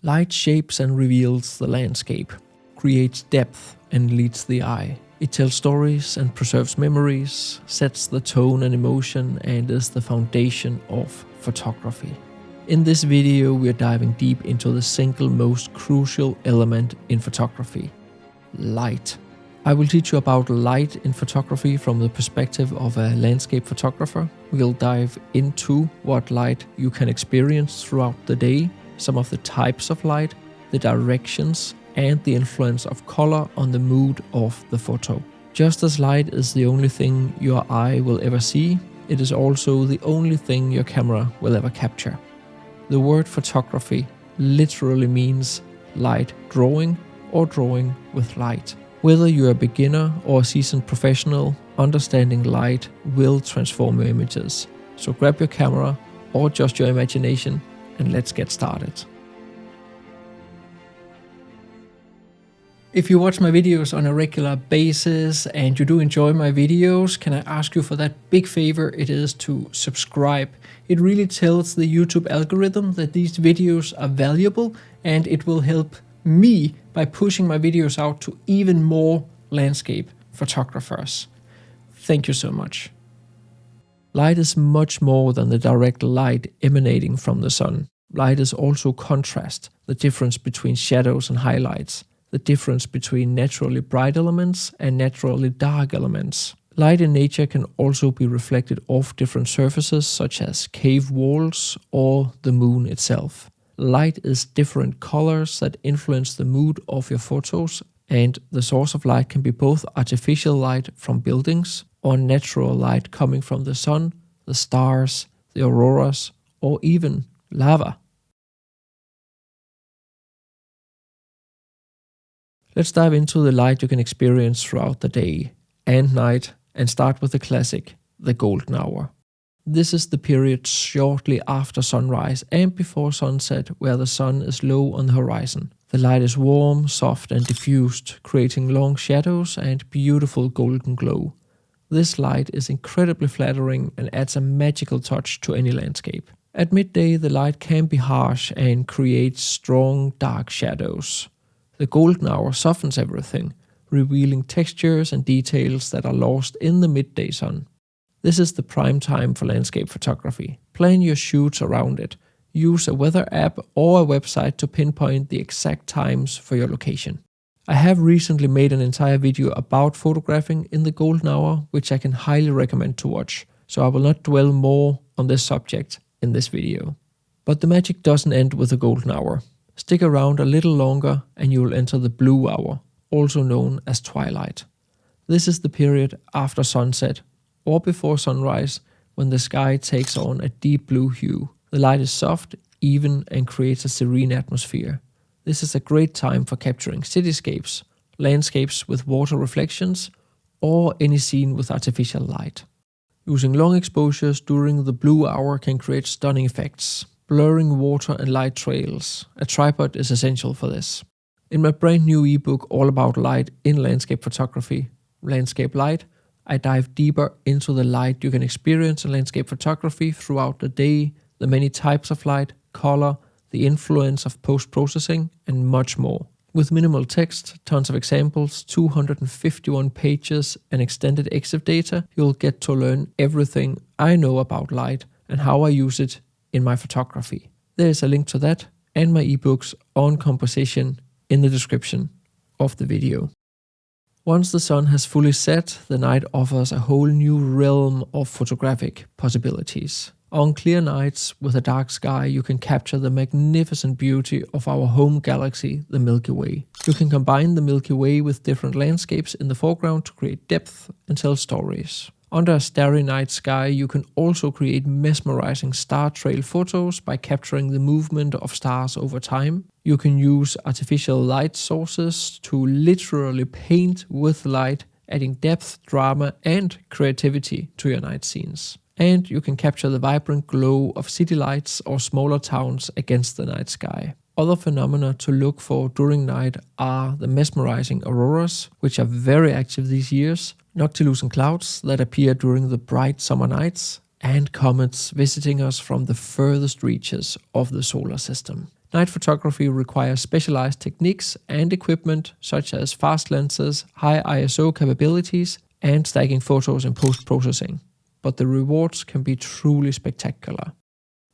Light shapes and reveals the landscape, creates depth and leads the eye. It tells stories and preserves memories, sets the tone and emotion, and is the foundation of photography. In this video, we are diving deep into the single most crucial element in photography: light. I will teach you about light in photography from the perspective of a landscape photographer. We'll dive into what light you can experience throughout the day, some of the types of light, the directions, and the influence of color on the mood of the photo. Just as light is the only thing your eye will ever see, it is also the only thing your camera will ever capture. The word photography literally means light drawing or drawing with light. Whether you're a beginner or a seasoned professional, understanding light will transform your images. So grab your camera or just your imagination and let's get started. If you watch my videos on a regular basis and you do enjoy my videos, can I ask you for that big favor? It is to subscribe. It really tells the YouTube algorithm that these videos are valuable, and it will help me by pushing my videos out to even more landscape photographers. Thank you so much. Light is much more than the direct light emanating from the sun. Light is also contrast, the difference between shadows and highlights, the difference between naturally bright elements and naturally dark elements. Light in nature can also be reflected off different surfaces such as cave walls or the moon itself. Light is different colors that influence the mood of your photos, and the source of light can be both artificial light from buildings or natural light coming from the sun, the stars, the auroras, or even lava. Let's dive into the light you can experience throughout the day and night, and start with the classic, the golden hour. This is the period shortly after sunrise and before sunset, where the sun is low on the horizon. The light is warm, soft, and diffused, creating long shadows and beautiful golden glow. This light is incredibly flattering and adds a magical touch to any landscape. At midday, the light can be harsh and creates strong, dark shadows. The golden hour softens everything, revealing textures and details that are lost in the midday sun. This is the prime time for landscape photography. Plan your shoots around it. Use a weather app or a website to pinpoint the exact times for your location. I have recently made an entire video about photographing in the golden hour, which I can highly recommend to watch, so I will not dwell more on this subject in this video. But the magic doesn't end with the golden hour. Stick around a little longer and you will enter the blue hour, also known as twilight. This is the period after sunset or before sunrise, when the sky takes on a deep blue hue. The light is soft, even, and creates a serene atmosphere. This is a great time for capturing cityscapes, landscapes with water reflections, or any scene with artificial light. Using long exposures during the blue hour can create stunning effects, blurring water and light trails. A tripod is essential for this. In my brand new ebook all about light in landscape photography, Landscape Light, I dive deeper into the light you can experience in landscape photography throughout the day, the many types of light, color, the influence of post-processing, and much more. With minimal text, tons of examples, 251 pages, and extended EXIF data, you'll get to learn everything I know about light and how I use it in my photography. There is a link to that and my ebooks on composition in the description of the video. Once the sun has fully set, the night offers a whole new realm of photographic possibilities. On clear nights with a dark sky, you can capture the magnificent beauty of our home galaxy, the Milky Way. You can combine the Milky Way with different landscapes in the foreground to create depth and tell stories. Under a starry night sky, you can also create mesmerizing star trail photos by capturing the movement of stars over time. You can use artificial light sources to literally paint with light, adding depth, drama, and creativity to your night scenes. And you can capture the vibrant glow of city lights or smaller towns against the night sky. Other phenomena to look for during night are the mesmerizing auroras, which are very active these years, noctilucent clouds that appear during the bright summer nights, and comets visiting us from the furthest reaches of the solar system. Night photography requires specialized techniques and equipment such as fast lenses, high ISO capabilities, and stacking photos in post-processing. But the rewards can be truly spectacular.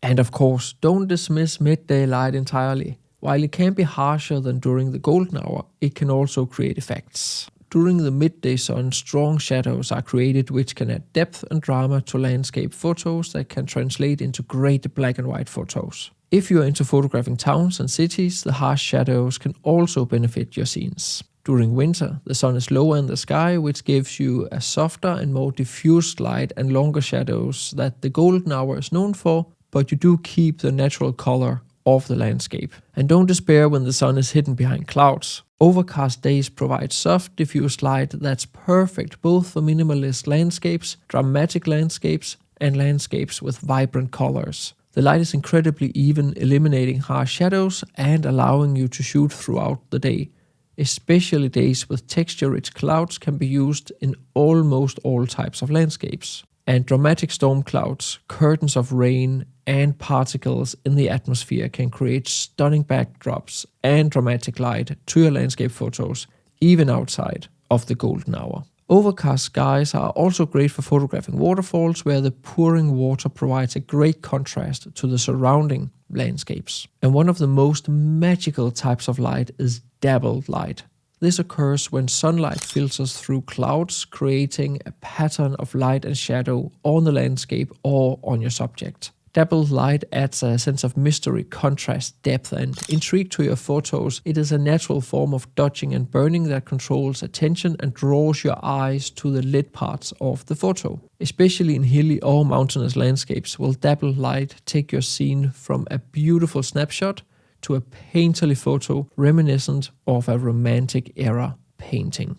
And of course, don't dismiss midday light entirely. While it can be harsher than during the golden hour, it can also create effects. During the midday sun, strong shadows are created which can add depth and drama to landscape photos that can translate into great black and white photos. If you are into photographing towns and cities, the harsh shadows can also benefit your scenes. During winter, the sun is lower in the sky, which gives you a softer and more diffused light and longer shadows that the golden hour is known for, but you do keep the natural color of the landscape. And don't despair when the sun is hidden behind clouds. Overcast days provide soft, diffused light that's perfect both for minimalist landscapes, dramatic landscapes, and landscapes with vibrant colors. The light is incredibly even, eliminating harsh shadows and allowing you to shoot throughout the day. Especially days with texture-rich clouds can be used in almost all types of landscapes. And dramatic storm clouds, curtains of rain, and particles in the atmosphere can create stunning backdrops and dramatic light to your landscape photos, even outside of the golden hour. Overcast skies are also great for photographing waterfalls, where the pouring water provides a great contrast to the surrounding landscapes. And one of the most magical types of light is dappled light. This occurs when sunlight filters through clouds, creating a pattern of light and shadow on the landscape or on your subject. Dappled light adds a sense of mystery, contrast, depth, and intrigue to your photos. It is a natural form of dodging and burning that controls attention and draws your eyes to the lit parts of the photo. Especially in hilly or mountainous landscapes, will dappled light take your scene from a beautiful snapshot to a painterly photo reminiscent of a romantic era painting.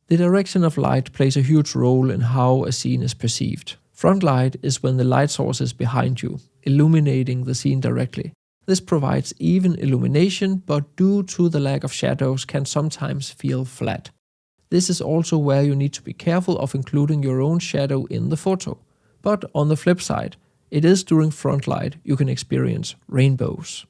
The direction of light plays a huge role in how a scene is perceived. Front light is when the light source is behind you, illuminating the scene directly. This provides even illumination, but due to the lack of shadows can sometimes feel flat. This is also where you need to be careful of including your own shadow in the photo. But on the flip side, it is during front light you can experience rainbows.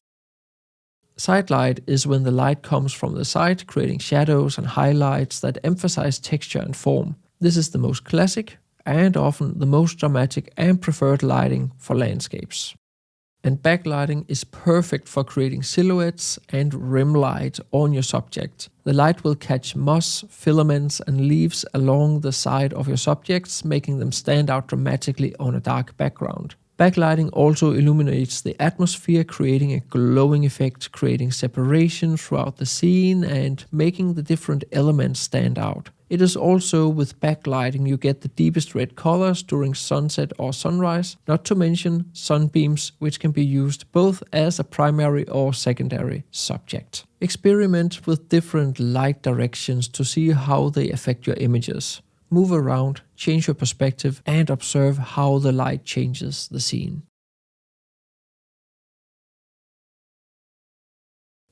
Side light is when the light comes from the side, creating shadows and highlights that emphasize texture and form. This is the most classic and often the most dramatic and preferred lighting for landscapes. And backlighting is perfect for creating silhouettes and rim light on your subject. The light will catch moss, filaments, and leaves along the side of your subjects, making them stand out dramatically on a dark background. Backlighting also illuminates the atmosphere, creating a glowing effect, creating separation throughout the scene and making the different elements stand out. It is also with backlighting you get the deepest red colors during sunset or sunrise, not to mention sunbeams, which can be used both as a primary or secondary subject. Experiment with different light directions to see how they affect your images. Move around, change your perspective, and observe how the light changes the scene.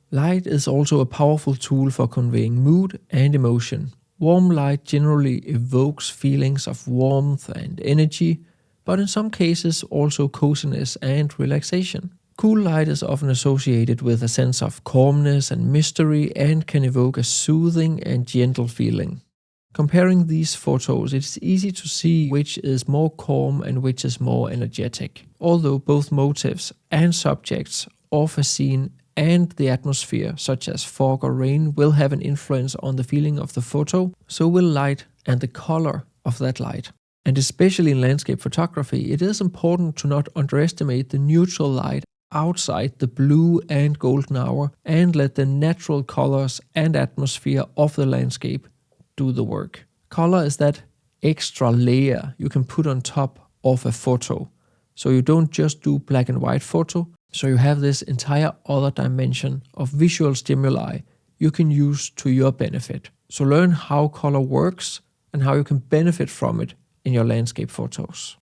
Light is also a powerful tool for conveying mood and emotion. Warm light generally evokes feelings of warmth and energy, but in some cases also coziness and relaxation. Cool light is often associated with a sense of calmness and mystery and can evoke a soothing and gentle feeling. Comparing these photos, it's easy to see which is more calm and which is more energetic. Although both motives and subjects of a scene and the atmosphere, such as fog or rain, will have an influence on the feeling of the photo, so will light and the color of that light. And especially in landscape photography, it is important to not underestimate the neutral light outside the blue and golden hour and let the natural colors and atmosphere of the landscape do the work. Color is that extra layer you can put on top of a photo. So you don't just do black and white photo, so you have this entire other dimension of visual stimuli you can use to your benefit. So learn how color works and how you can benefit from it in your landscape photos.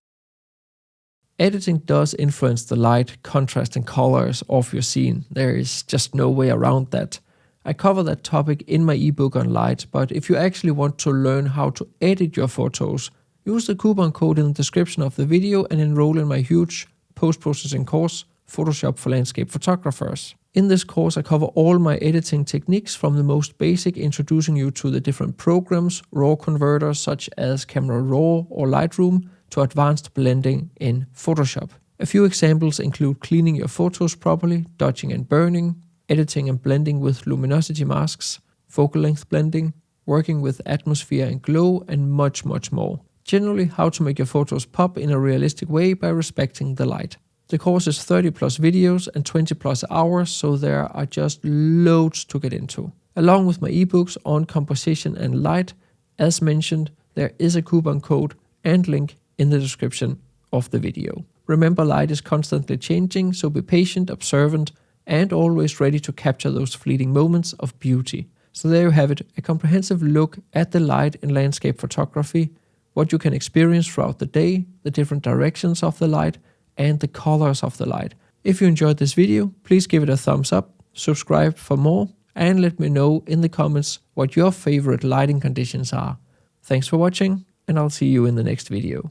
Editing does influence the light, contrast, and colors of your scene. There is just no way around that. I cover that topic in my ebook on light, but if you actually want to learn how to edit your photos, Use the coupon code in the description of the video and enroll in my huge post-processing course, Photoshop for Landscape Photographers. In this course, I cover all my editing techniques from the most basic, introducing you to the different programs, raw converters such as Camera Raw or Lightroom, to advanced blending in Photoshop. A few examples include cleaning your photos properly, dodging and burning, editing and blending with luminosity masks, focal length blending, working with atmosphere and glow, and much more. Generally, how to make your photos pop in a realistic way by respecting the light. The course is 30 plus videos and 20 plus hours, so there are just loads to get into. Along with my ebooks on composition and light, as mentioned, there is a coupon code and link in the description of the video. Remember, light is constantly changing, so be patient, observant, and always ready to capture those fleeting moments of beauty. So there you have it, a comprehensive look at the light in landscape photography, what you can experience throughout the day, the different directions of the light, and the colors of the light. If you enjoyed this video, please give it a thumbs up, subscribe for more, and let me know in the comments what your favorite lighting conditions are. Thanks for watching, and I'll see you in the next video.